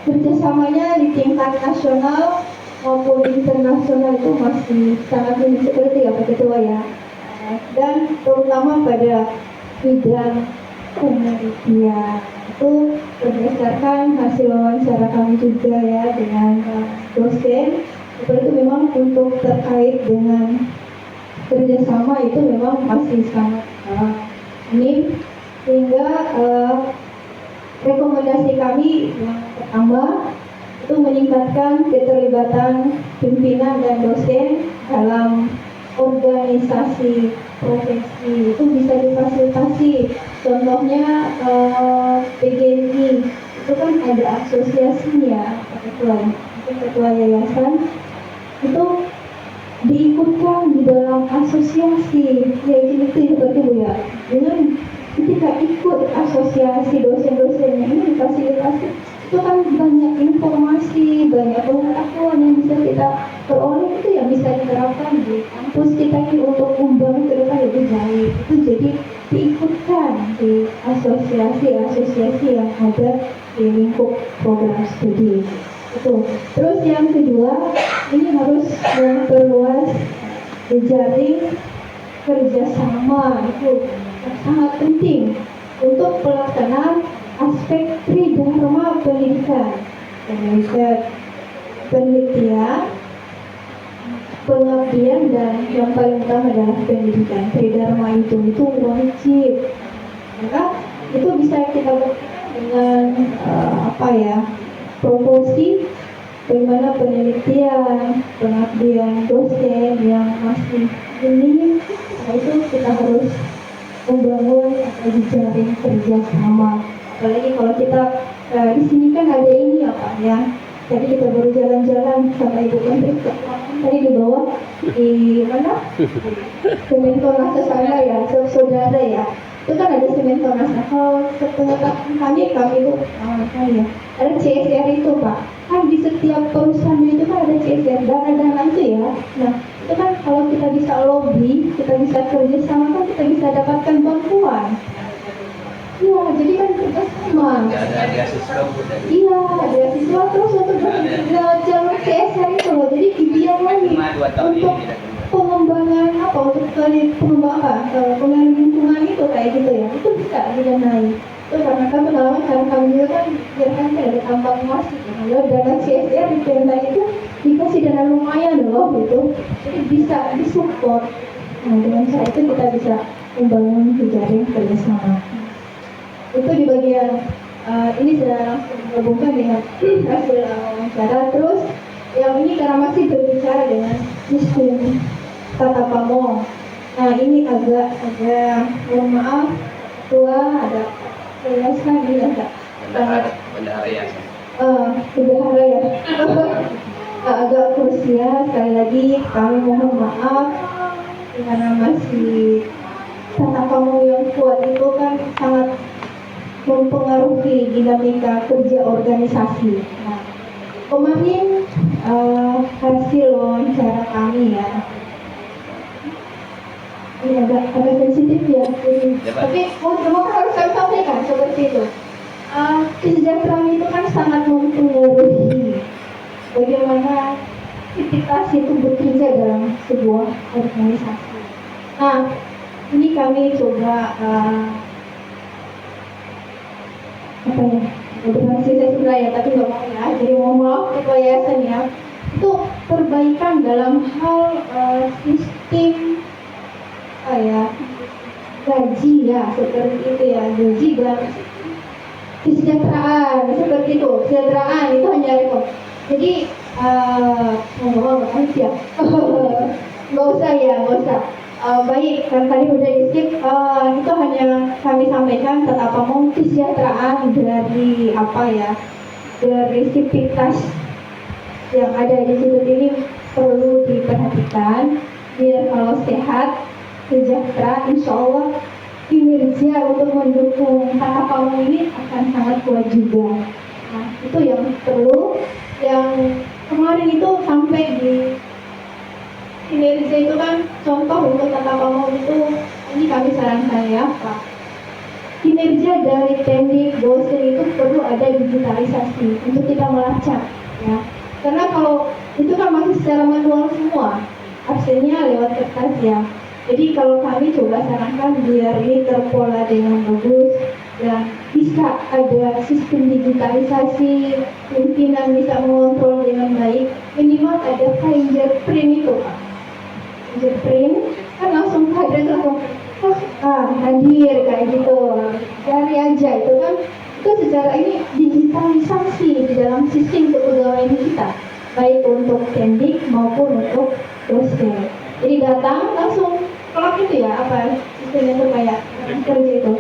kerjasamanya di tingkat nasional maupun internasional itu masih sangat minim seperti ya Pak Ketua ya. Dan terutama pada bidang penelitian itu berdasarkan hasil wawancara kami juga ya dengan dosen, itu memang untuk terkait dengan kerjasama itu memang masih sangat minim, sehingga rekomendasi kami yang pertama itu meningkatkan keterlibatan pimpinan dan dosen dalam organisasi profesi, itu bisa difasilitasi. Contohnya PGMI itu kan ada asosiasinya, ketua yayasan itu diikutkan di dalam asosiasi ya, itu seperti Bu ya. Dengan ketika ikut asosiasi dosen-dosennya ini difasilitasi, itu kan banyak informasi, banyak pengetahuan yang bisa kita peroleh, itu yang bisa diterapkan di kampus kita ini untuk membangun ke depan lebih baik. Itu jadi diikutkan di asosiasi-asosiasi yang ada di lingkup program studi itu. Terus yang kedua, ini harus memperluas jejaring kerjasama, itu sangat penting untuk pelaksanaan aspek tridharma pendidikan, penelitian, pengabdian, dan yang paling utama adalah pendidikan. Tridharma itu wajib, maka itu bisa kita buktikan dengan promosi bagaimana penelitian, pengabdian dosen yang masih minim. Nah, itu kita harus membangun jejaring kerjasama. Apalagi kalau kita di sini kan ada ini ya Pak ya. Tadi kita baru jalan-jalan sama Ibu Menteri tadi di bawah di mana? Kementerian sana ya, saudara ya. Itu kan ada Kementerian. Kalau sepengetahuan kami itu ada CSR itu Pak. Kan di setiap perusahaan itu kan ada CSR, dana-dana itu ya. Nah, itu kan kalau kita bisa lobby, kita bisa kerjasama, kan kita bisa dapatkan bantuan. Iya, jadi kan kita sama. Ada beasiswa. Iya, ada beasiswa terus untuk jalur CSR itu loh. Jadi dibiar lagi untuk pengembangan untuk pengembangan lingkungan itu kayak gitu ya. Itu bisa didanai. Itu karena kan pengalaman kami juga kan biarkan ada tambang emas gitu. Lalu dana CSR di Pemda itu dikasih dana lumayan loh gitu. Jadi bisa disupport. Nah, dengan cara itu kita bisa membangun jejaring kerjasama. Itu di bagian ini sudah langsung digabungkan dengan hasil wawancara. Terus yang ini karena masih berbicara dengan sistem tata pamong. Nah, ini agak mohon maaf tua, ada penjelasan ini agak bendahara ya. Bendahara ya. Agak krusial. Sekali lagi kami mohon maaf karena masih tata pamong yang kuat itu kan sangat mempengaruhi dinamika kerja organisasi. Nah, kemarin hasil wawancara kami ya, ini agak sensitif ya, tapi mau harus saya sampaikan seperti itu. Kesejahteraan itu kan sangat mempengaruhi bagaimana aktivitas itu bekerja dalam sebuah organisasi. Nah, ini kami coba berhasil saya sudah ya, tapi nggak mau ya, jadi mohon maaf ketua yayasan ya. Itu perbaikan dalam hal sistem gaji ya, seperti itu ya, gaji dan kesejahteraan seperti itu. Kesejahteraan itu hanya rekor. Jadi mohon maaf ya, nggak usah. Baik, kan tadi udah di-skip, itu hanya kami sampaikan tata pamong kesejahteraan dari dari sivitas yang ada di situ ini perlu diperhatikan biar kalau sehat, sejahtera, insya Allah kinerja untuk mendukung tata pamong ini akan sangat kuat juga. Nah, itu yang perlu, yang kemarin itu sampai di kinerja itu kan contoh untuk tata pamong itu, ini kami sarankan ya Pak, kinerja dari teknik dosen itu perlu ada digitalisasi untuk kita melacak, ya. Karena kalau itu kan masih secara manual semua, absennya lewat kertas, ya. Jadi kalau kami coba sarankan biar ini terpola dengan bagus dan bisa ada sistem digitalisasi, pimpinan bisa mengontrol dengan baik, minimal ada fingerprint itu, Pak. Fingerprint kan langsung kader langsung hadir kayak gitu, dari aja itu kan, itu secara ini digitalisasi di dalam sistem kepegawaian kita, baik untuk tendik maupun untuk dosen. Jadi datang langsung kelak itu ya, apa sistemnya itu kayak kerja itu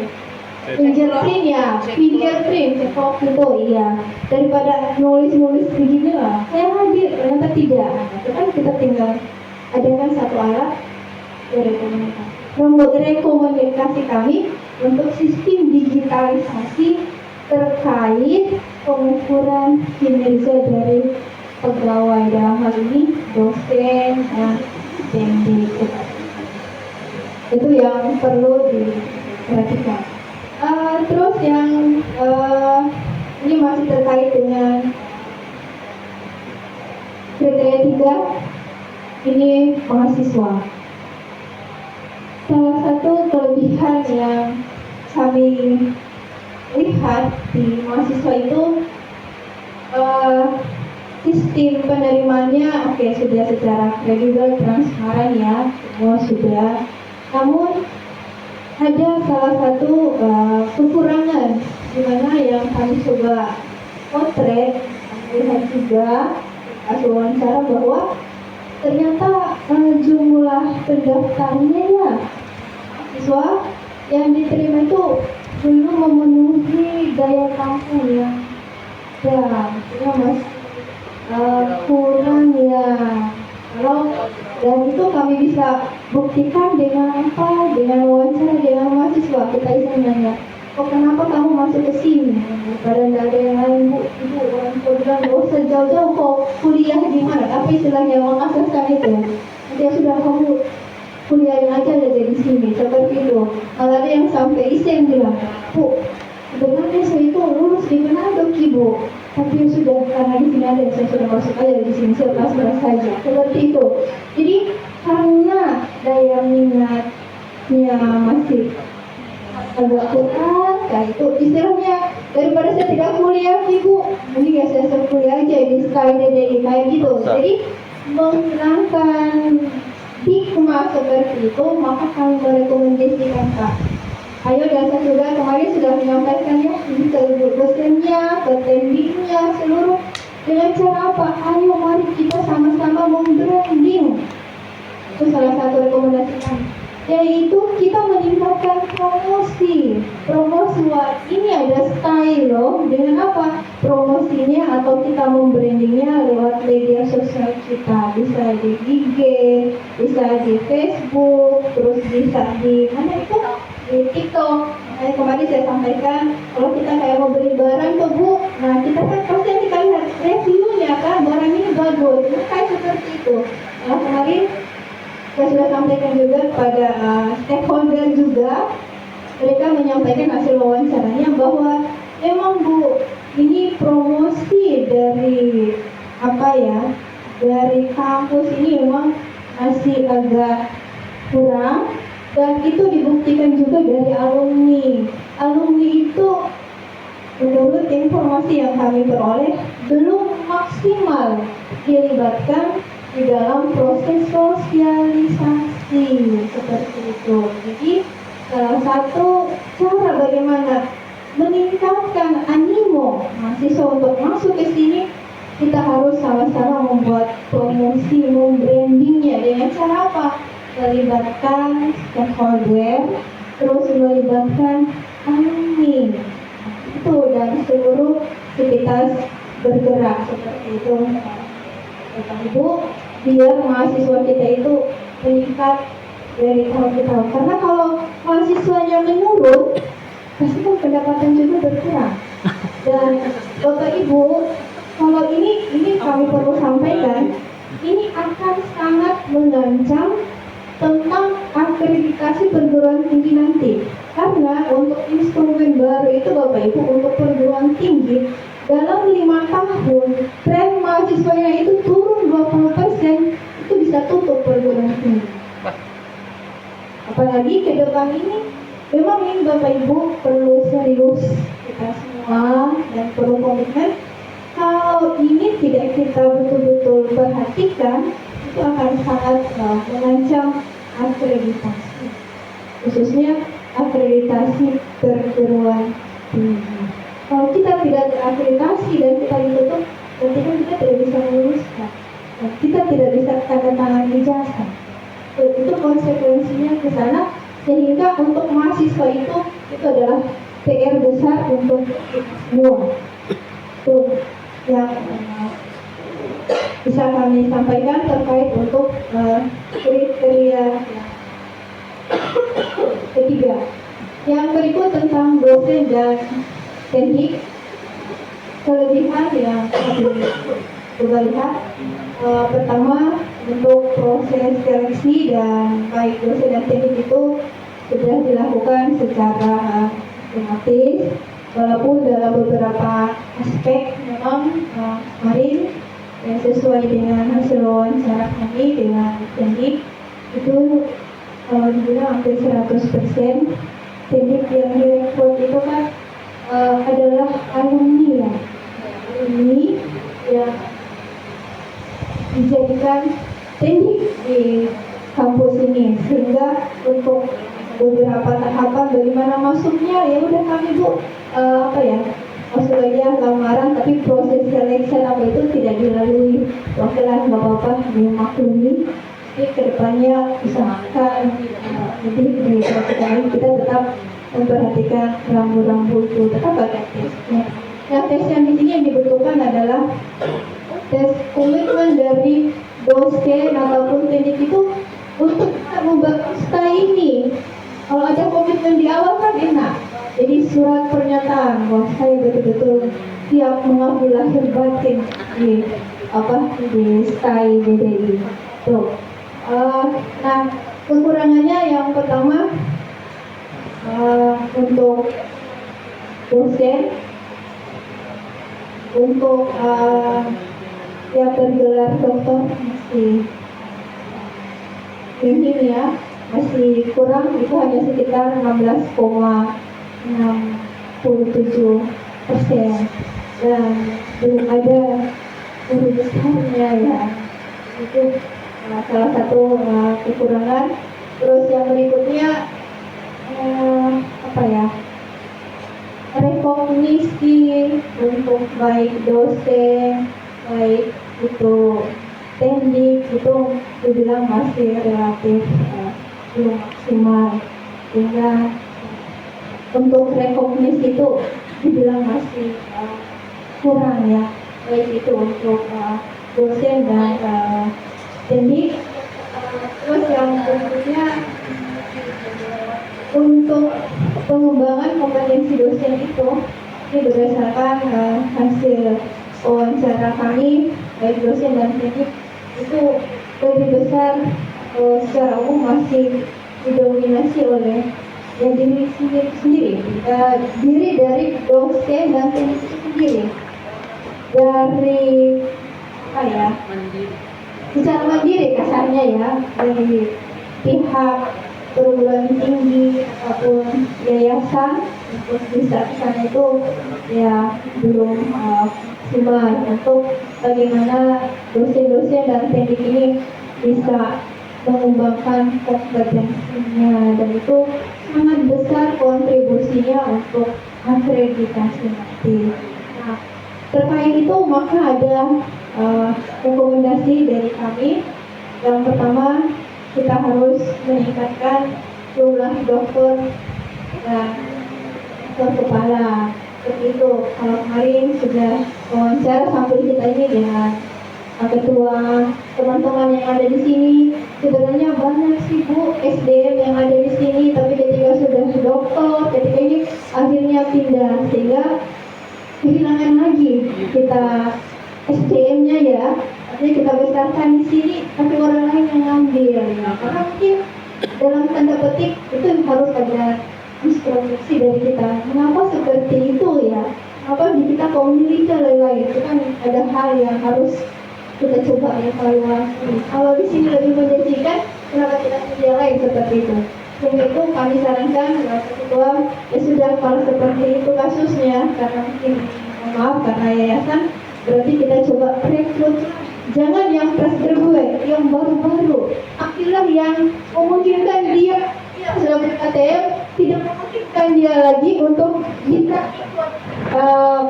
fingerprint, ya, fingerprint cekok gitu, iya, daripada nulis begini lah saya hadir ternyata tidak, itu kan kita tinggal adakan satu alat rekomendasi kami untuk sistem digitalisasi terkait pengukuran kinerja dari pegawai, dalam hal ini dosen dan pendik. Itu yang perlu diperhatikan. Terus yang ini masih terkait dengan kriteria 3, ini mahasiswa. Salah satu kelebihan yang kami lihat di mahasiswa itu sistem penerimanya sudah secara kredibel, transparan, ya, semua sudah. Namun ada salah satu kekurangan di mana yang kami coba potret, lihat juga pas wawancara bahwa ternyata jumlah pendaftarnya, ya, siswa yang diterima itu belum memenuhi daya tampung yang masih kurang, ya. Dan itu kami bisa buktikan dengan apa? Dengan wawancara dengan mahasiswa. Kita bisa nanya, kenapa kamu masuk ke sini? Padahal tidak ada yang lain, Bu. Ibu orang tua bilang, usah jauh-jauh kok kuliah di mana? Apa istilahnya mengasaskan itu? Dia sudah kamu kuliahin aja di sini, seperti itu. Malah ada yang sampai isen bilang, Bu, sebenarnya saya itu lulus di Manado, Ibu. Tapi sudah, karena di sini ada, saya sudah masuk aja di sini, saya kelas saja, seperti itu. Jadi karena daya minatnya masih agak kurang, kayak itu istilahnya, daripada saya tidak kuliah, Ibu, ini ya saya kuliah aja di SKIDDI kayak gitu. Jadi menghilangkan hikmah seperti itu, maka kami merekomendasikan, Pak, ayo, dan saya juga kemarin sudah menyampaikannya ke dosennya, ke tendingnya, seluruh, dengan cara apa? Ayo mari kita sama-sama membranding. Itu salah satu rekomendasi kami, yaitu kita meningkatkan promosi. Ini ada style loh, dengan apa? Promosinya atau kita membrandingnya lewat media sosial kita, bisa di IG, bisa di Facebook, terus bisa di mana itu? Di TikTok. Kemarin saya sampaikan, kalau kita kayak mau beli barang tuh, Bu, nah kita kan pasti kita lihat reviewnya kan, barang ini bagus, kayak seperti itu. Nah, kemarin saya sudah sampaikan juga kepada stakeholder juga, mereka menyampaikan hasil wawancaranya bahwa memang, Bu, ini promosi dari dari kampus ini memang masih agak kurang. Dan itu dibuktikan juga dari alumni. Alumni itu menurut informasi yang kami peroleh belum maksimal dilibatkan di dalam proses sosialisasi seperti itu. Jadi salah satu cara bagaimana meningkatkan animo mahasiswa untuk masuk ke sini, kita harus sama-sama membuat promosi, membrandingnya dengan cara apa? Melibatkan stakeholder, terus melibatkan alumni, itu dan seluruh aktivitas bergerak seperti itu. Bapak Ibu, biar mahasiswa kita itu meningkat dari tahun ke tahun. Karena kalau mahasiswanya menurun, pasti kan pendapatan juga berkurang. Dan Bapak Ibu, kalau ini kami perlu sampaikan, ini akan sangat mengancam tentang akreditasi perguruan tinggi nanti. Karena untuk instrumen baru itu Bapak Ibu untuk perguruan tinggi dalam 5 tahun tren mahasiswanya itu turun 20%, itu bisa tutup perguruan tinggi. Apalagi ke depan ini memang ini Bapak Ibu perlu serius kita semua dan perlu komitmen. Kalau ini tidak kita betul-betul perhatikan, itu akan sangat mengancam akreditasi, khususnya akreditasi perguruan tinggi. Kalau kita tidak terakreditasi dan kita ditutup, berarti kan kita tidak bisa meluluskan, dan kita tidak bisa tanda tangan ijazah. Itu konsekuensinya ke sana, sehingga untuk mahasiswa itu adalah PR besar untuk kita semua. Itu yang bisa kami sampaikan terkait untuk kriteria ketiga. Yang berikut tentang dosen dan teknik, kelebihan yang coba lihat. Pertama, untuk proses seleksi dan baik dosen dan teknik itu sudah dilakukan secara sistematis, walaupun dalam beberapa aspek memang kemarin yang sesuai dengan hasil wawancara kami dengan teknik itu kalau dibilang hampir 100%. Teknik yang direkrut itu kan adalah alumni ya, alumni yang dijadikan teknik di kampus ini, sehingga untuk beberapa tahapan bagaimana masuknya ya udah kami Bu masuk aja lamaran, tapi proses seleksi apa itu tidak dilalui. Oke lah, nggak apa-apa, dimaklumi. Jadi kedepannya usahakan lebih di lain kita tetap memperhatikan rambu-rambu itu, tetap ada tesnya. Nah, tes yang di sini yang dibutuhkan adalah tes komitmen dari dosen ataupun teknik itu untuk membangun stay ini. Kalau ada komitmen di awal kan enak. Jadi surat pernyataan bahwa saya betul-betul siap mengabdi lahir batin di stay BDI. Tuh. Nah, kekurangannya yang pertama untuk dosen, untuk yang bergelar doktor masih minim ya, masih kurang, itu hanya sekitar 16,67%, dan belum ada guru besarnya ya, itu salah satu kekurangan. Terus yang berikutnya rekognisi untuk baik dosen, baik itu teknik itu dibilang masih relatif belum maksimal, sehingga untuk rekognisi itu dibilang masih kurang ya, baik itu untuk dosen dan teknik. Terus yang berikutnya untuk pengembangan kompetensi dosen itu, ini berdasarkan hasil wawancara kami, baik dosen dan teknik itu lebih besar secara umum masih didominasi oleh diri sendiri, diri dari dosen dan teknik itu sendiri, dari secara mandiri kasarnya ya, dari pihak perguruan tinggi ataupun yayasan untuk bisa ke sana itu ya belum maksimal untuk bagaimana dosen-dosen dan teknik ini bisa mengembangkan kompetensinya, dan itu sangat besar kontribusinya untuk akreditasi nanti. Nah, terkait itu maka ada rekomendasi dari kami. Yang pertama, kita harus meningkatkan jumlah dokter dan dokter kepala. Seperti itu, kalau kemarin sudah wawancara sampai kita ini dengan ketua, teman-teman yang ada di sini, sebenarnya banyak sih Bu SDM yang ada di sini, tapi ketika sudah dokter, ketika ini akhirnya pindah, sehingga kehilangan lagi kita SDM-nya ya. Artinya kita besarkan di sini, tapi orang lain yang ngambil ya. Karena mungkin dalam tanda petik itu harus ada introspeksi dari kita. Mengapa seperti itu ya? Apa di kita kok memiliki lain-lain? Itu kan ada hal yang harus kita coba evaluasi. Kalau di sini lebih menjanjikan, kenapa tidak yang lain seperti itu? Sehingga itu kami sarankan ketua, ya sudah kalau seperti itu kasusnya, karena mungkin mohon maaf karena yayasan, berarti kita coba rekrut. Jangan yang fresh graduate, yang baru-baru. Ambillah yang memungkinkan dia sudah ber-KTM, tidak memungkinkan dia lagi untuk bisa ikut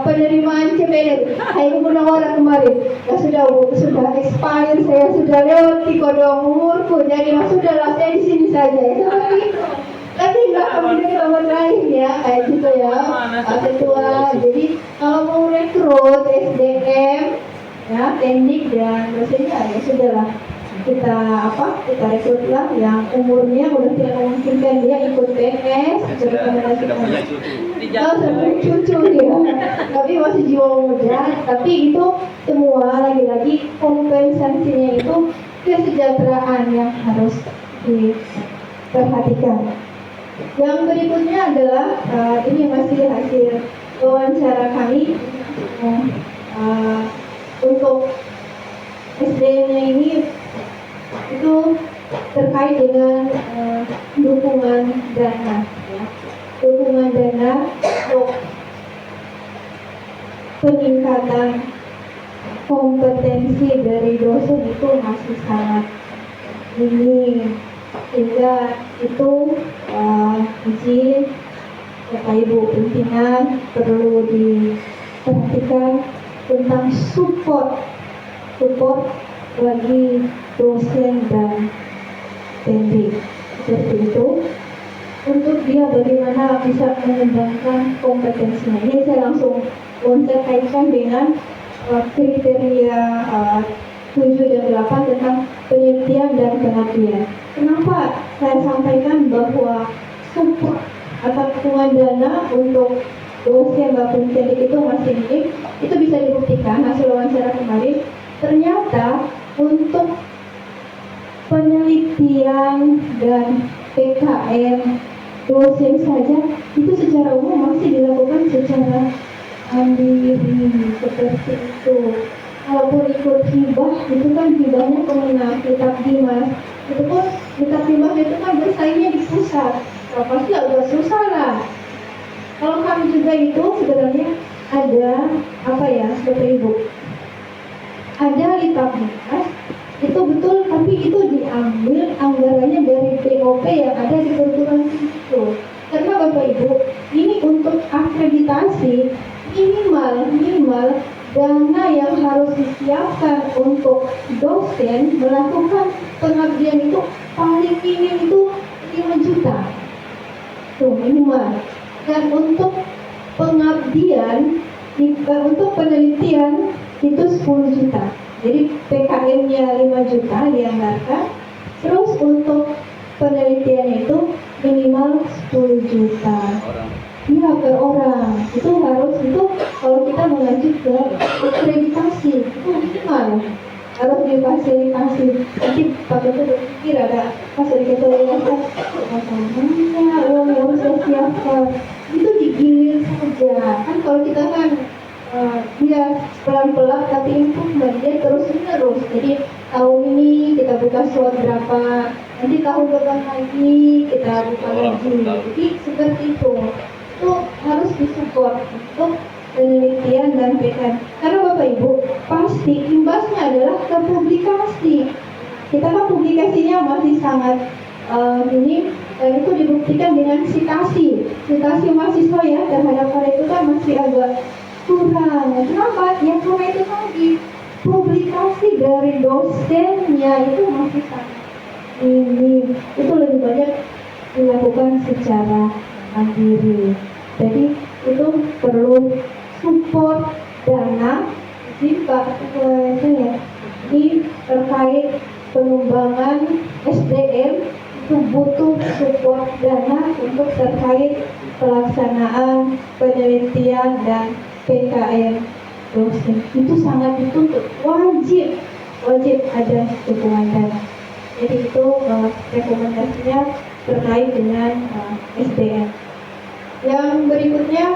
penerimaan CPNS. Saya Gunawarman kemarin, ya sudah expired, saya sudah lewati kode umurku, jadi sudahlah saya di sini saja. Seperti itu. Nanti nggak ambil nomor lain ya, kayak gitu ya, Pak Ketua. Jadi kalau mau rekrut SDM, ya teknik dan dosennya ya sudahlah kita rekrutlah yang umurnya udah tidak memungkinkan dia ikut PNS, sudah punya cucu. sudah cucu dia, tapi masih jiwa muda. Tapi itu semua lagi-lagi kompensasinya itu kesejahteraan yang harus diperhatikan. Yang berikutnya adalah ini masih hasil wawancara kami untuk SDM-nya ini itu terkait dengan dukungan dana, ya. Dukungan dana untuk peningkatan kompetensi dari dosen itu masih sangat minim, sehingga itu izin Bapak Ibu pimpinan perlu diperhatikan tentang support bagi dosen dan pendidik seperti itu, untuk dia bagaimana bisa mengembangkan kompetensinya. Ini saya langsung kaitkan dengan kriteria 7 dan 8 tentang penelitian dan pengabdian. Kenapa saya sampaikan bahwa support atau dukungan dana untuk dosen maupun pendidik itu masih minim? Itu bisa dibuktikan hasil wawancara kemarin. Ternyata untuk penelitian dan PKM dosen saja itu secara umum masih dilakukan secara mandiri seperti itu. Kalaupun ikut hibah, itu kan hibahnya pemenang kitab Dimas. Itu pun kitab Dimas itu kan bersaingnya di pusat. Nah, pasti agak susah lah. Kalau kami juga itu sebenarnya ada Bapak Ibu, ada kitab Dimas itu betul, tapi itu diambil anggarannya dari POP yang ada di perguruan tinggi itu. Karena Bapak Ibu, ini untuk akreditasi minimal dana yang harus disiapkan untuk dosen melakukan pengabdian itu paling minim itu 5 juta. Tuh minimal. Dan untuk pengabdian, untuk penelitian itu 10 juta. Jadi PKM-nya 5 juta dianggarkan. Terus untuk penelitian itu minimal 10 juta. Iya, per orang. Itu kalau kita mengacu ke akreditasi itu minimal harus difasilitasi. Nanti Pak Ketua berpikir ada fasilitator yayasan, namanya uang yang harus saya siapkan itu digilir saja. Kan kalau kita kan dia pelan-pelan tapi improvement, dia terus-menerus. Jadi tahun ini kita buka slot berapa, nanti tahun depan lagi kita buka lagi. Jadi seperti itu harus disupport untuk penelitian dan PKM. Karena Bapak Ibu pasti imbasnya adalah ke publikasi. Kita kan publikasinya masih sangat minim, dan itu dibuktikan dengan citasi mahasiswa ya terhadap hal itu kan masih agak kurang. Kenapa? Ya karena itu tadi publikasi dari dosennya itu masih sangat minim. Itu lebih banyak dilakukan secara mandiri. Jadi itu perlu support dana jika ini terkait pengembangan SDM itu butuh support dana untuk terkait pelaksanaan penelitian dan PKM dosen. Itu sangat dituntut, wajib ada dukungan dana. Jadi itu rekomendasinya terkait dengan SDM. Yang berikutnya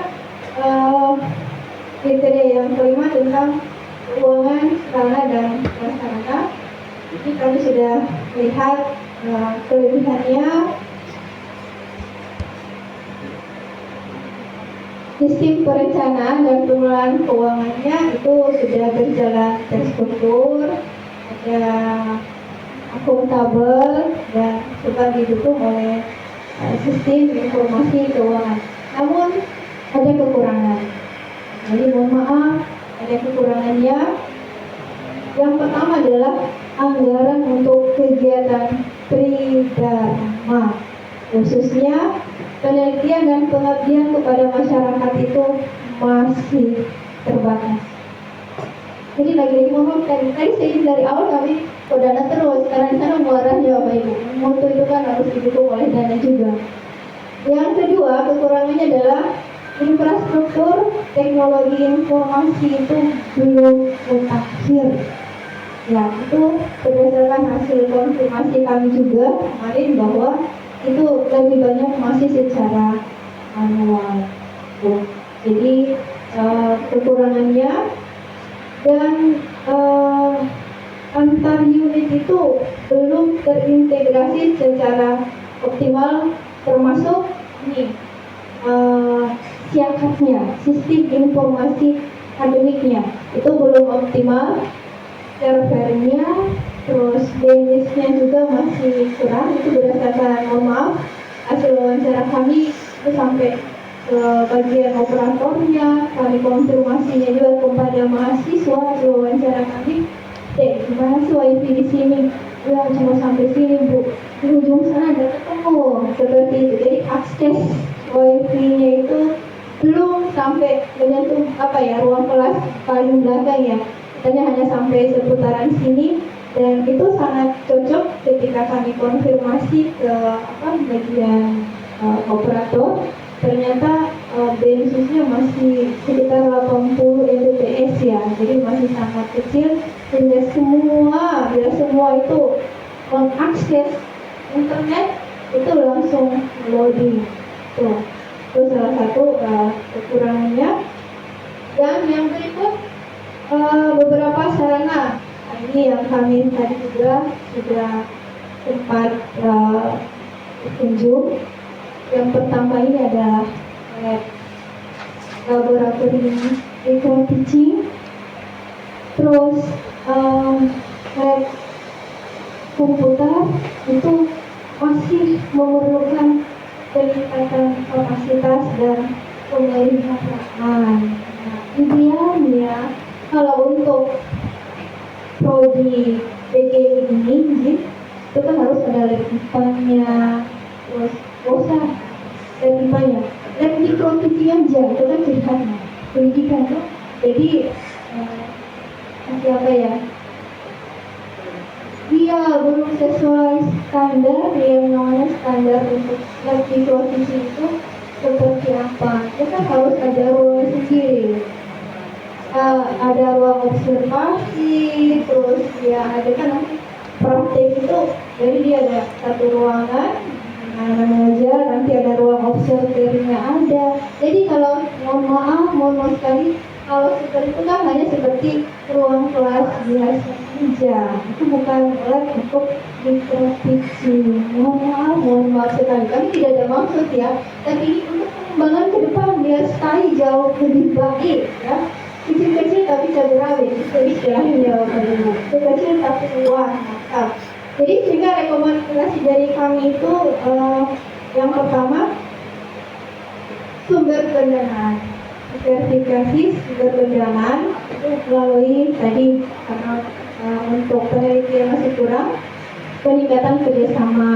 kriteria yang kelima tentang keuangan sarana dan prasarana. Ini kami sudah lihat kelebihannya. Sistem perencanaan dan pengelolaan keuangannya itu sudah berjalan terstruktur, ada akuntabel dan juga didukung oleh sistem informasi keuangan. Namun ada kekurangan. Jadi mohon maaf, ada kekurangannya. Yang pertama adalah anggaran untuk kegiatan tridharma, khususnya penelitian dan pengabdian kepada masyarakat itu masih terbatas. Jadi lagi-lagi ngomong tadi saya dari awal kami dana terus, karena di sana muaranya Bapak Ibu. Mutu itu kan harus didukung oleh dana juga. Yang kedua, kekurangannya adalah infrastruktur teknologi informasi itu belum mutakhir. Ya, itu berdasarkan hasil konfirmasi kami juga kemarin bahwa itu lebih banyak masih secara manual. Jadi kekurangannya dan antar unit itu belum terintegrasi secara optimal, termasuk ini siakapnya, sistem informasi akademiknya itu belum optimal, servernya, terus bandwidth-nya juga masih kurang. Itu berdasarkan, mohon maaf, hasil wawancara kami itu sampai ke bagian operatornya, kami konfirmasinya juga kepada mahasiswa hasil wawancara kami. Gimana sih wifi di sini? Ya cuma sampai sini Bu, di ujung sana ada ketemu seperti itu. Jadi akses wifi-nya itu belum sampai menyentuh ruang kelas paling belakang ya. Katanya hanya sampai seputaran sini, dan itu sangat cocok ketika kami konfirmasi ke bagian operator. Ternyata bandwidth-nya masih sekitar 80 Mbps ya, jadi masih sangat kecil, sehingga semua itu mengakses internet itu langsung loading. Itu salah satu kekurangannya. Dan yang berikut beberapa sarana. Ini yang kami tadi juga sudah sempat kunjung. Yang pertama ini adalah laboratorium eco teaching, terus lab komputer itu masih memerlukan peningkatan kapasitas dan pemeliharaan. Idealnya kalau untuk prodi PGI ini itu kan harus ada lab IPA-nya, terus usah lab IPA-nya, lab mikroteaching aja itu kan sederhana pendidikan tuh. Jadi dia belum sesuai standar, yang namanya standar untuk lab mikroteaching itu seperti apa. Kita harus ada ruang sendiri, ada ruang observasi, terus ya ada kan nanti praktek itu. Jadi dia ada satu ruangan mengajar, nanti ada ruang observernya ada. Jadi kalau mohon maaf sekali, kalau seperti itu kan hanya seperti ruang kelas biasa saja. Itu bukan lab untuk mikroteaching. Mohon maaf sekali. Kami tidak ada maksud ya, tapi ini untuk pengembangan ke depan biar stay jauh lebih baik ya. Kecil-kecil tapi cabai rawit, itu istilahnya Bapak Ibu. Kecil tapi luas, mantap. Jadi sehingga rekomendasi dari kami itu yang pertama sumber pendanaan, verifikasi sumber pendanaan itu melalui tadi karena untuk penelitian masih kurang, peningkatan kerjasama,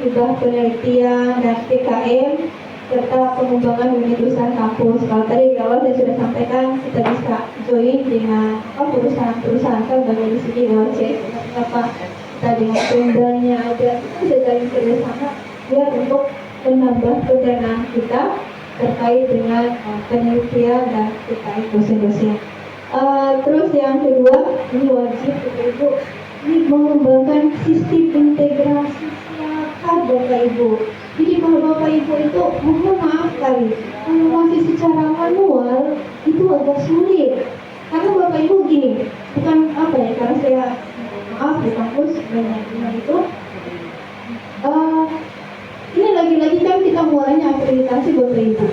hibah penelitian dan PKM, serta pengembangan unit usaha kampus. Kalau tadi di awal saya sudah sampaikan, kita bisa join dengan perusahaan-perusahaan kan bagian di sini kita dengan tendanya ada, kita bisa jalin kerjasama biar untuk menambah pendanaan kita terkait dengan penelitian dan terkait dosen-dosen. Terus yang kedua, ini wajib Ibu ini mengembangkan sistem integrasi siakat Bapak Ibu. Jadi kalau Bapak Ibu itu mohon maaf kali, kalau masih secara manual itu agak sulit. Karena Bapak Ibu gini, bukan apa ya, karena saya maaf di kampus banyak itu. Ini lagi-lagi kan kita mulainya akreditasi Bapak Ibu.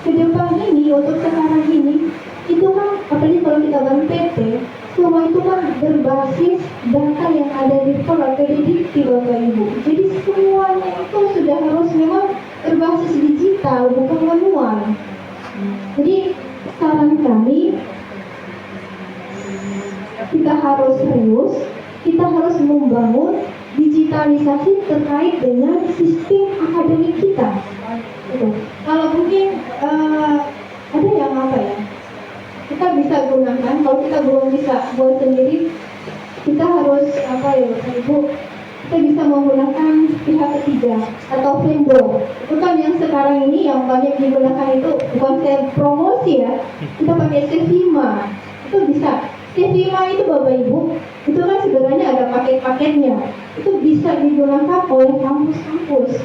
Kedepan ini untuk sekarang ini itu kan apalagi kalau kita bank PT, semua itu kan berbasis data yang ada di Kemendikti Bapak Ibu. Jadi semuanya itu sudah harus memang berbasis digital, bukan manual. Jadi saran kami, kita harus serius, kita harus membangun digitalisasi terkait dengan sistem akademik kita. Gitu. Kalau mungkin ada yang apa ya, kita bisa gunakan. Kalau kita belum bisa buat sendiri, kita harus apa ya Bapak Ibu, kita bisa menggunakan pihak ketiga atau vendor. Itu kan yang sekarang ini yang banyak digunakan itu, bukan saya promosi ya, kita pakai Sevima. Itu bisa. Sevima itu Bapak Ibu, itu kan sebenarnya ada paket-paketnya. Itu bisa digunakan oleh kampus-kampus.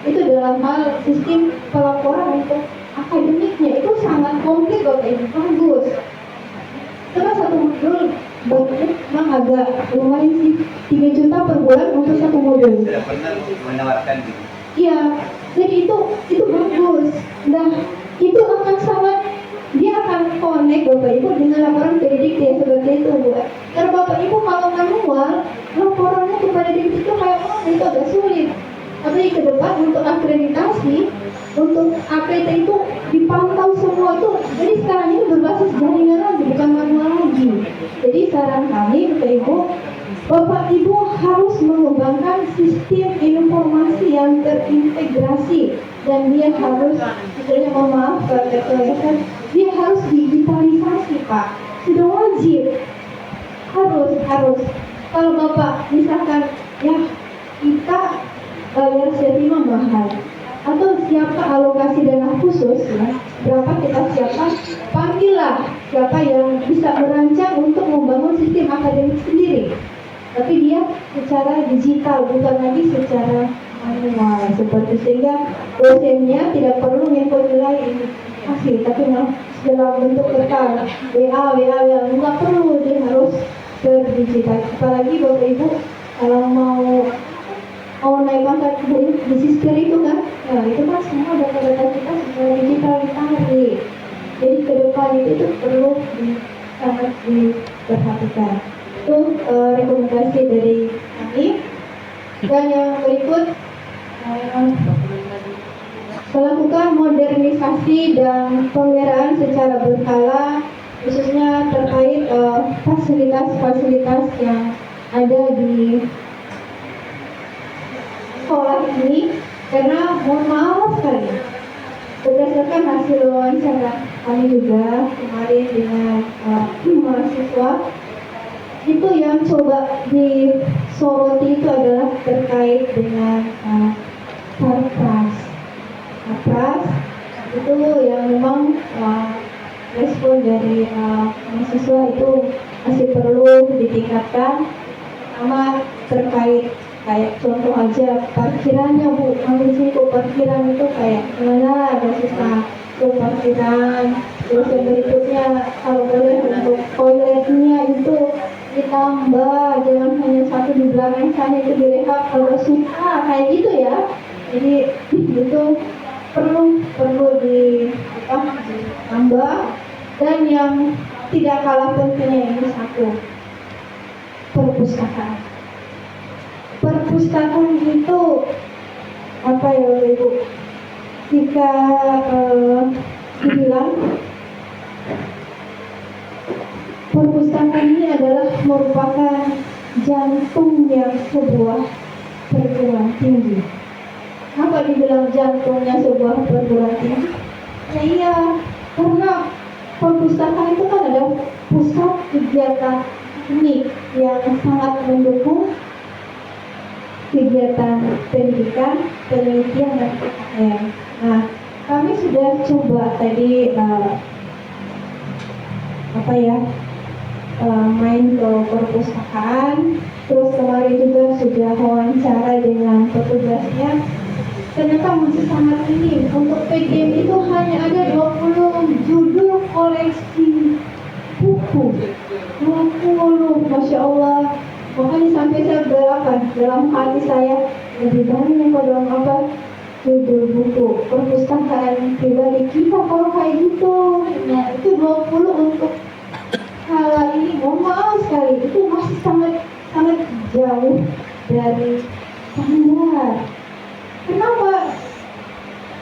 Itu dalam hal sistem pelaporan untuk akademiknya itu sangat komplit Bapak Ibu, bagus. Itu kan satu modul budget memang agak lumayan sih, 3 juta per bulan untuk satu modul. Sudah pernah menawarkan gitu. Iya, jadi itu bagus. Nah, itu akan sangat, dia akan connect Bapak Ibu dengan laporan pendidik ya, seperti itu Bu. Karena Bapak Ibu kalau manual, laporannya kepada pendidik itu kayak itu agak sulit. Tapi ke depan untuk akreditasi, untuk APT itu dipantau semua itu. Jadi sekarang ini berbasis jaringan lagi, bukan manual lagi. Jadi saran kami Bapak Ibu harus mengembangkan sistem informasi yang terintegrasi, dan dia harus, misalnya mohon maaf kalau dia harus digitalisasi Pak. Sudah wajib, harus. Kalau Bapak misalkan ya kita bayar Sevima mahal, atau siapa alokasi dana khusus ya, berapa kita siapkan, panggillah siapa yang bisa merancang untuk membangun sistem akademik sendiri, tapi dia secara digital, bukan lagi secara manual seperti, sehingga dosennya tidak perlu info nilai asli, tapi dalam bentuk kertas, WA, nggak perlu, dia harus berdigital. Apalagi Bapak Ibu kalau mau naik pangkat di sister itu kan, nah itu kan semua data-data kita secara digital ditarik. Jadi ke depan itu perlu sangat diperhatikan. Itu rekomendasi dari kami. Dan yang berikut, melakukan modernisasi dan pemeliharaan secara berkala, khususnya terkait fasilitas-fasilitas yang ada di sekolah ini. Karena mohon maaf sekali, berdasarkan hasil wawancara kami juga kemarin dengan mahasiswa, itu yang coba disoroti itu adalah terkait dengan Sarpras itu yang memang respon dari mahasiswa itu masih perlu ditingkatkan, sama terkait kayak contoh aja parkirannya Bu, kami sih parkiran itu kayak mana ada susah parkiran. Terus yang berikutnya kalau boleh untuk toiletnya itu ditambah, jangan hanya satu di belakang sana itu direhab kalau suka kayak gitu ya. Jadi itu perlu ditambah. Dan yang tidak kalah pentingnya ini satu, perpustakaan itu apa ya Bapak Ibu, jika dibilang perpustakaan ini adalah merupakan jantungnya sebuah perguruan tinggi. Apa dibilang jantungnya sebuah perguruan tinggi? Ya iya, karena perpustakaan itu kan ada pusat kegiatan ini yang sangat mendukung kegiatan pendidikan, penelitian, dan PKN. Nah, kami sudah coba tadi main ke perpustakaan, terus kemarin juga sudah wawancara dengan petugasnya. ternyata masih sangat minim. Untuk PDM itu hanya ada 20 judul koleksi buku. 20, Masya Allah. Makanya sampai saya berapa dalam hati saya, lebih banyak dalam apa judul buku perpustakaan pribadi kita kalau kayak gitu. Nah itu 20 untuk hal ini, mohon maaf sekali, itu masih sangat sangat jauh dari standar. Kenapa?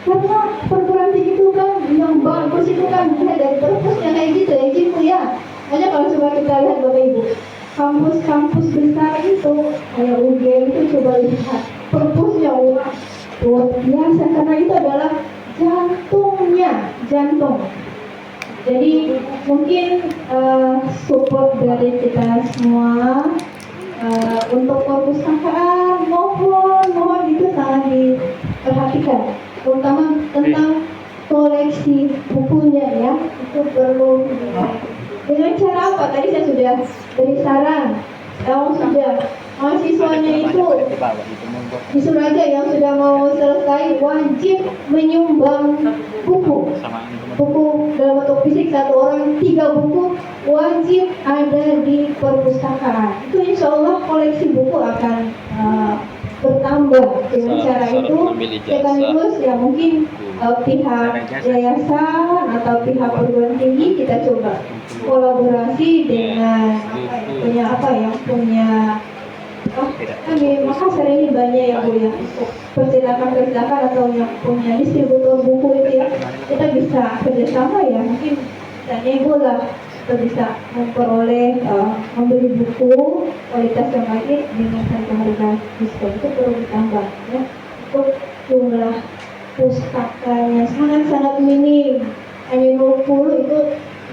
Karena perguruan tinggi itu kan yang bagus itu kan mulai dari perpusnya kayak gitu ya Cipu ya. Makanya kalau coba kita lihat Bapak Ibu, kampus-kampus besar itu kayak UGM itu coba lihat perpusnya luar biasa karena itu adalah jantung. Jadi mungkin support dari kita semua untuk perpustakaan mohon itu sangat diperhatikan, terutama tentang koleksi bukunya ya, itu perlu dengan cara apa? Tadi saya sudah beri saran, sudah mahasiswanya itu disuruh aja yang sudah mau selesai wajib menyumbang buku dalam bentuk fisik, 1 orang 3 buku wajib ada di perpustakaan. Itu insya Allah koleksi buku akan bertambah. Dengan cara itu sekaligus ya mungkin pihak yayasan atau pihak perguruan tinggi kita coba kolaborasi dengan yang punya di Makassar ini banyak ya Bu ya, untuk percetakan atau yang punya distributor buku itu ya, kita bisa kerjasama ya, mungkin dan nego lah kita bisa memperoleh membeli buku kualitas yang baik dengan harga diskon. Itu perlu ditambah ya, untuk jumlah pustakanya sangat minim, hanya 20 itu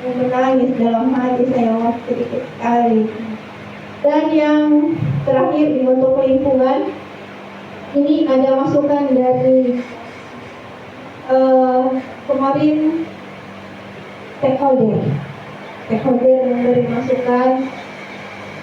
menangis dalam hati saya waktu sedikit sekali. Dan yang terakhir di untuk lingkungan, ini ada masukan dari kemarin stakeholder memberi masukan,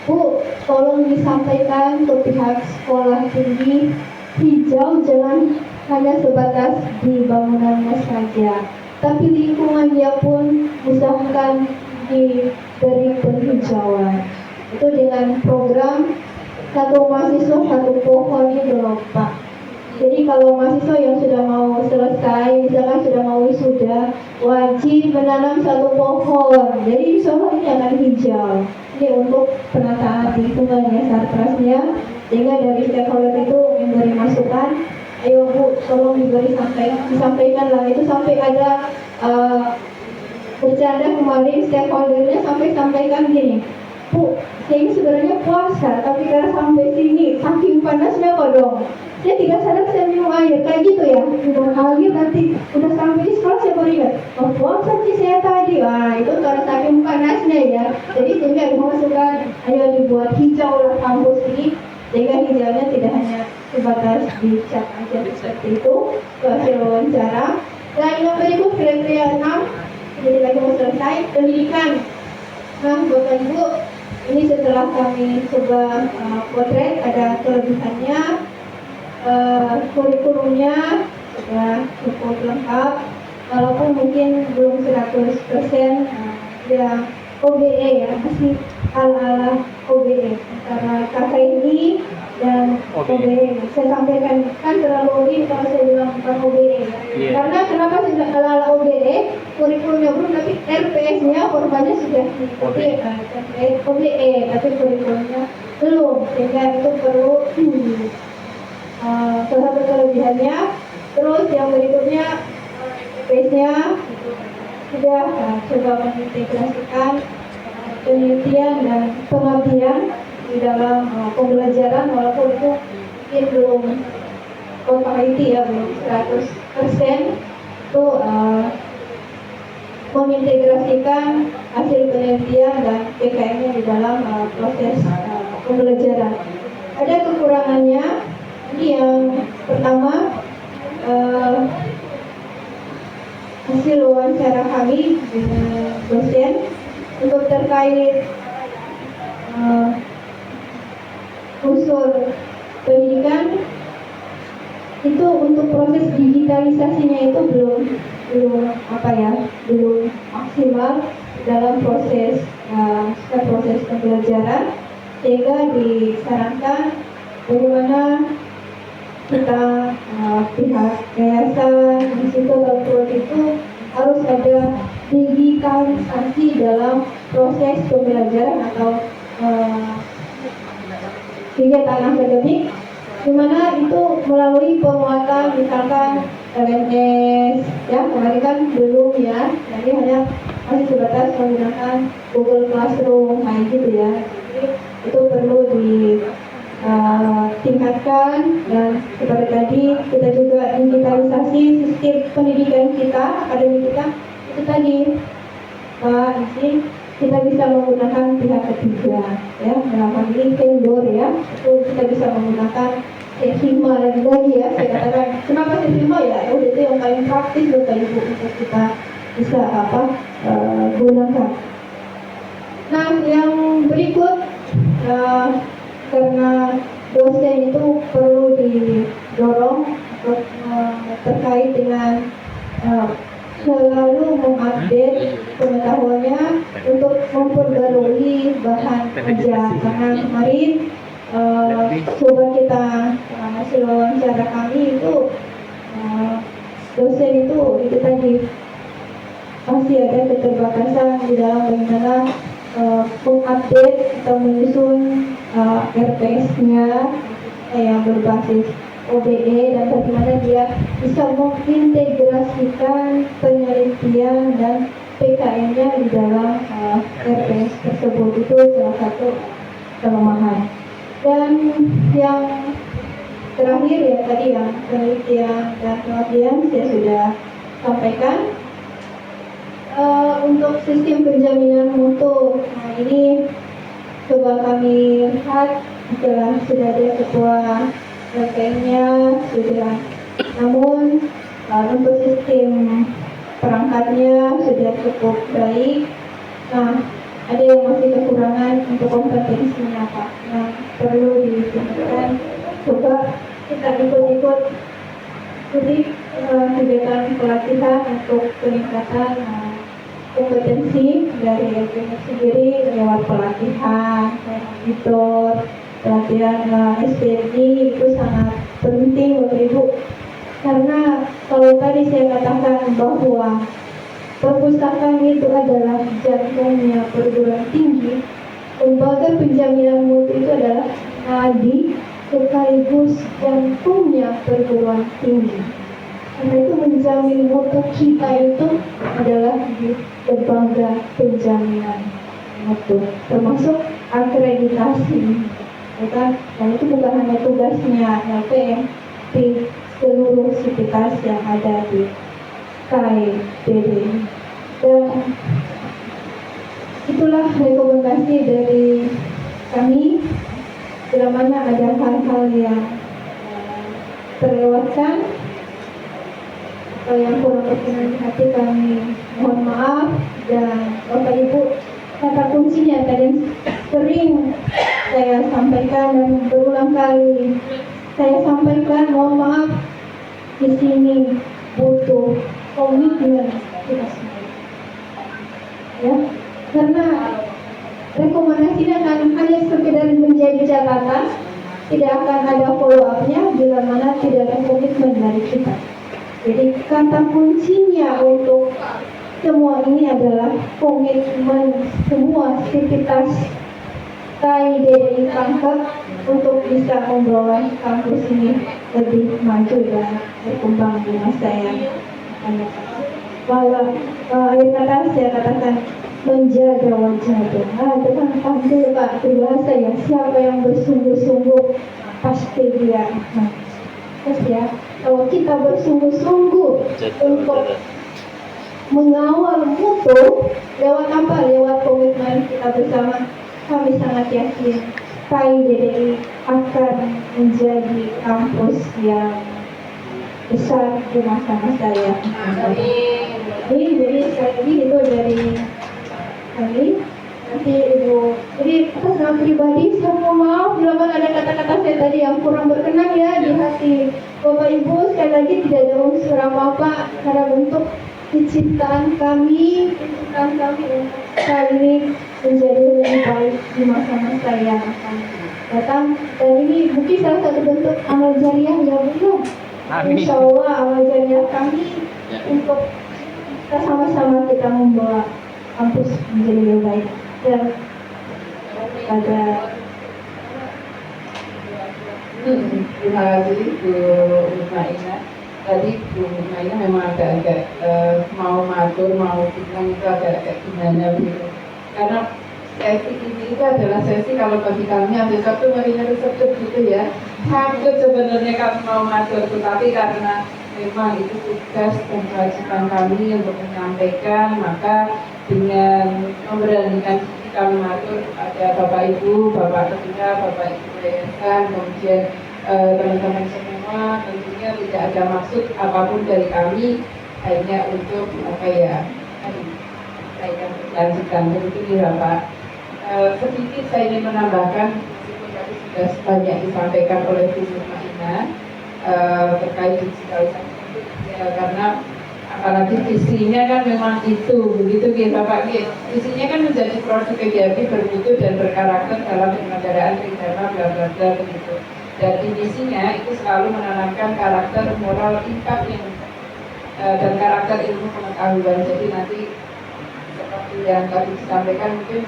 Bu, tolong disampaikan ke pihak sekolah tinggi, hijau jangan hanya sebatas di bangunannya saja, tapi lingkungannya pun usahakan diberi penghijauan. Itu dengan program 1 mahasiswa 1 pohon itu loh Pak. Jadi kalau mahasiswa yang sudah mau selesai, misalkan sudah mau wisuda, wajib menanam 1 pohon. Jadi insya Allah ini akan hijau. Ini untuk penataan lingkungan ya sarprasnya. Sehingga dari stakeholder itu memberi masukan, ayo Bu, tolong disampaikan lah. Itu sampai ada bercanda kemarin stakeholdernya sampai sampaikan gini, Bu, saya ini sebenarnya puasa, tapi karena sampai sini saking panasnya kok dong, saya tidak sadar saya minum air kayak gitu ya, minum air nanti udah sampai di sekolah saya baru ingat, oh puasa sih saya tadi, itu karena saking panasnya ya. Jadi sehingga dimasukkan, ayo dibuat hijau lah kampus ini, sehingga hijaunya tidak hanya sebatas dicat aja seperti itu. Itu hasil wawancara. Dan yang berikut kriteria 6, jadi lagi mau selesai pendidikan. Nah Bapak Ibu, ini setelah kami coba potret, ada kelebihannya, kurikulumnya sudah cukup lengkap, walaupun mungkin belum 100% ya OBE ya, masih ala-ala OBE antara KKI dan OBE. Saya sampaikan kan terlalu OBE kalau saya bilang bukan OBE ya. Yeah. Karena kenapa sudah ala-ala OBE, kurikulumnya belum, tapi RPS-nya formatnya sudah tapi OBE, tapi kurikulumnya belum, sehingga itu perlu salah satu kelebihannya. Terus yang berikutnya RPS-nya sudah coba mengintegrasikan penelitian dan pengabdian di dalam pembelajaran, walaupun itu mungkin belum totality ya, belum 100%, itu mengintegrasikan hasil penelitian dan PKM-nya di dalam proses pembelajaran. Ada kekurangannya, ini yang pertama, hasil wawancara kami dengan dosen untuk terkait unsur pendidikan itu untuk proses digitalisasinya itu belum maksimal dalam proses pembelajaran, sehingga disarankan bagaimana kita pihak yayasan institut atau itu harus ada digitalisasi dalam proses pembelajaran atau kegiatan akademik, di mana itu melalui penguatan misalkan LMS, ya kemarin kan belum ya, jadi hanya masih sebatas menggunakan Google Classroom, kayak gitu ya. Jadi itu perlu ditingkatkan, dan seperti tadi kita juga digitalisasi sistem pendidikan kita, akademik kita, itu tadi Pak izin kita bisa menggunakan pihak ketiga, ya dalam hal ini vendor ya, itu kita bisa menggunakan Hima lagi ya, saya katakan kenapa Hima ya, udah itu yang paling praktis Bapak Ibu untuk kita bisa gunakan. Nah yang berikut, karena dosen itu perlu didorong untuk terkait dengan selalu mengupdate pengetahuannya untuk memperbarui bahan kerja, karena kemarin coba kita hasil wawancara kami itu dosen itu tadi masih ada keterbatasan di dalam bagaimana mengupdate atau menyusun RPS-nya yang berbasis OBE, dan bagaimana dia bisa mengintegrasikan penelitian dan PKN-nya di dalam RPS tersebut. Itu salah satu kelemahan. Dan yang terakhir ya tadi yang penelitian dan pengabdian saya sudah sampaikan. Untuk sistem penjaminan mutu, nah ini coba kami lihat sudah ada ketua LPM-nya sudah, namun untuk sistem perangkatnya sudah cukup baik. Nah, ada yang masih kekurangan untuk kompetensinya Pak. Nah, perlu ditingkatkan. Coba kita ikut jadi kegiatan pelatihan untuk peningkatan kompetensi dari LPM sendiri lewat pelatihan, auditor, pelatihan SPMI itu sangat penting Bapak Ibu, karena kalau tadi saya katakan bahwa perpustakaan itu adalah jantungnya perguruan tinggi, lembaga penjaminan mutu itu adalah nadi sekaligus jantungnya perguruan tinggi. Karena itu menjamin mutu kita itu adalah di lembaga penjaminan mutu, termasuk akreditasi, bukan? Dan itu bukan hanya tugasnya LPM, di seluruh sivitas yang ada di KIPD. Dan itulah rekomendasi dari kami, bila mana ada hal-hal yang terlewatkan atau yang kurang berkenan di hati, kami mohon maaf. Dan Bapak Ibu, kata kuncinya tadi sering saya sampaikan dan berulang kali saya sampaikan, mohon maaf, di sini butuh komitmen kita semua, ya, karena rekomendasinya akan hanya sekedar menjadi catatan, tidak akan ada follow up-nya bila mana tidak ada komitmen dari kita. Jadi kata kuncinya untuk semua ini adalah komitmen semua sivitas KIDDI Pangkep untuk bisa membawa kampus ini lebih maju dan berkembang di masa yang akan datang. Bahwa akhir kata saya katakan menjaga wajah Tuhan. Dengan panggil Pak berbahasa ya, siapa yang bersungguh-sungguh pasti dia akan. Terus ya, kalau kita bersungguh-sungguh untuk mengawal mutu lewat apa? Lewat komitmen kita bersama, kami sangat yakin KIDDI akan menjadi kampus yang besar di masa-masa yang akan datang. Jadi sekali lagi itu dari kami. Nanti Ibu, jadi atas nama pribadi saya mohon maaf bila mana ada kata-kata saya tadi yang kurang berkenan ya di hati Bapak Ibu, sekali lagi tidak ada unsur apa-apa karena bentuk penciptaan kami untuk kali ini menjadi lebih baik di masa-masa yang akan datang. Dan ini mungkin salah satu bentuk amal jariah ya Bu. Amin. Insya Allah amal jariah kami untuk kita sama-sama kita membawa kampus menjadi lebih baik. Dan pada terima kasih Bu Mutmainah. Tadi Bu Mutmainah memang agak-agak mau matur, mau bilang itu agak-agak gimana begitu. Karena sesi ini itu adalah sesi kalau bagi kami ada satu marinya reseptif gitu ya. Takut sebenarnya kami mau matur, tetapi karena memang itu tugas dan kewajiban kami untuk menyampaikan, maka dengan memberanikan kami matur ada Bapak Ibu, Bapak Ketua, Bapak Ibu Yayasan, kemudian teman-teman semua, tentunya tidak ada maksud apapun dari kami, hanya untuk saya lanjutkan begitu ya Pak. Sedikit saya ingin menambahkan, meskipun tadi sudah banyak disampaikan oleh Bu Mutmainah terkait digitalisasi ya, karena apalagi visinya kan memang itu begitu ya Bapak. Visinya kan menjadi produk kegiatan bermutu dan berkarakter dalam penyelenggaraan pidana bla bla bla begitu. Dan di visinya itu selalu menanamkan karakter moral impact yang dan karakter ilmu pengetahuan. Jadi nanti seperti yang tadi disampaikan mungkin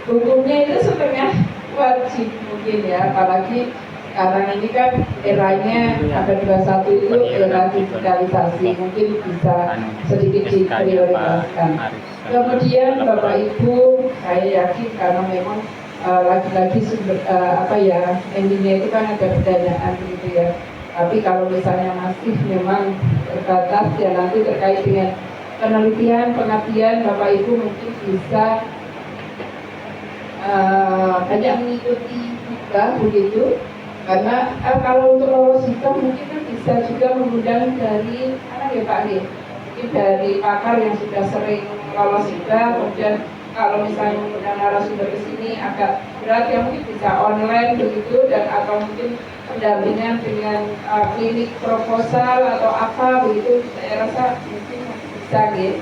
hukumnya itu setengah wajib mungkin ya, apalagi sekarang ini kan eranya abad 21 itu era digitalisasi, mungkin bisa sedikit diprioritaskan. Kemudian Bapak Ibu, saya yakin karena memang lagi-lagi sumber endingnya itu kan ada pendanaan begitu ya. Tapi kalau misalnya masih memang terbatas ya, nanti terkait dengan penelitian, pengabdian, Bapak Ibu mungkin bisa banyak mengikuti juga begitu. Karena kalau untuk lolos hitam mungkin kan bisa juga mengundang dari ya Pak Nih, mungkin dari pakar yang sudah sering lolos hitam. Kemudian kalau misalnya menggunakan narasumber ke sini agak berat ya, mungkin bisa online begitu, dan atau mungkin pendampingan dengan klinik proposal atau apa begitu, saya rasa mungkin bisa gitu.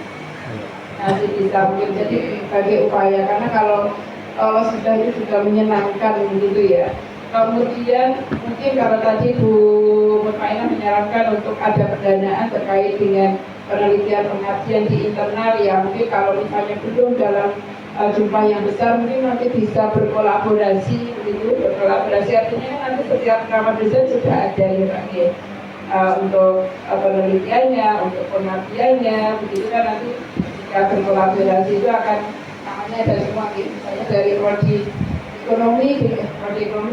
Nanti bisa mungkin jadi sebagai upaya, karena kalau lolos sudah itu juga menyenangkan begitu ya. Kemudian mungkin kalau tadi Bu Mutmainah menyarankan untuk ada pendanaan terkait dengan penelitian pengabdian di internal ya, mungkin kalau misalnya belum dalam jumlah yang besar mungkin nanti bisa berkolaborasi begitu. Berkolaborasi artinya nanti setiap nama dosen sudah ada ya Pak ya, untuk penelitiannya, untuk pengabdiannya begitu kan. Nanti jika berkolaborasi itu akan namanya ada semua gitu, misalnya dari prodi ekonomi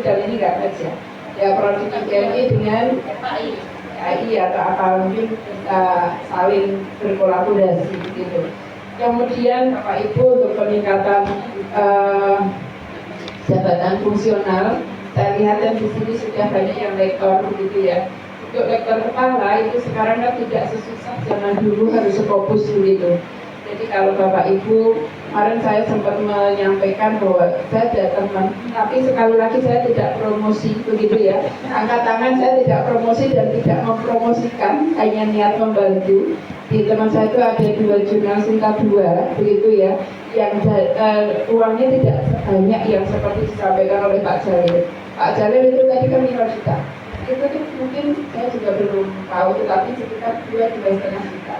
dan ini nggak baca ya, prodi PGMI dengan AI atau apa, mungkin kita saling berkolaborasi gitu. Kemudian Bapak Ibu untuk peningkatan jabatan fungsional, saya lihat dan di sini sudah banyak yang lektor begitu ya. Untuk lektor kepala itu sekarang kan tidak sesusah zaman dulu, harus fokus begitu. Jadi kalau Bapak Ibu, kemarin saya sempat menyampaikan bahwa saya ada teman, tapi sekali lagi saya tidak promosi begitu ya. Angkat tangan, saya tidak promosi dan tidak mempromosikan, hanya niat membantu. Di teman saya itu ada 2 jurnal Sinta 2 begitu ya, yang uangnya tidak sebanyak yang seperti disampaikan oleh Pak Jalil. Pak Jalil itu tadi kan 5 juta. Itu tuh mungkin saya juga belum tahu, tetapi sekitar 2,5 juta.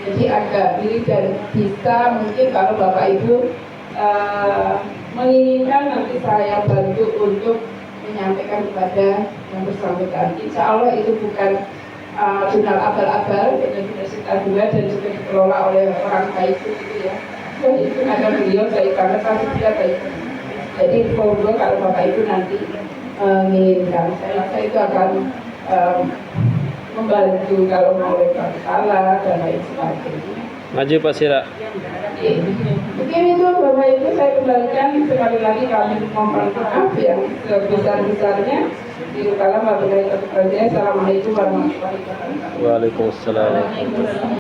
Jadi agak mirip dan bisa mungkin kalau Bapak Ibu menginginkan nanti saya bantu untuk menyampaikan kepada yang bersangkutan. Insya Allah itu bukan jurnal abal-abal, benar-benar Sinta 2 dan juga dikelola oleh orang baik itu ya. Itu ada beliau baik banget, pasti dia baik. Jadi monggo kalau Bapak Ibu nanti menginginkan, saya rasa itu akan membantu kalau mau lektor kepala dan lain sebagainya. Maju Pak Sira. Mungkin itu Bapak Ibu, saya kembalikan sekali lagi kami mohon maaf yang sebesar-besarnya. Assalamualaikum warahmatullahi wabarakatuh. Waalaikumsalam.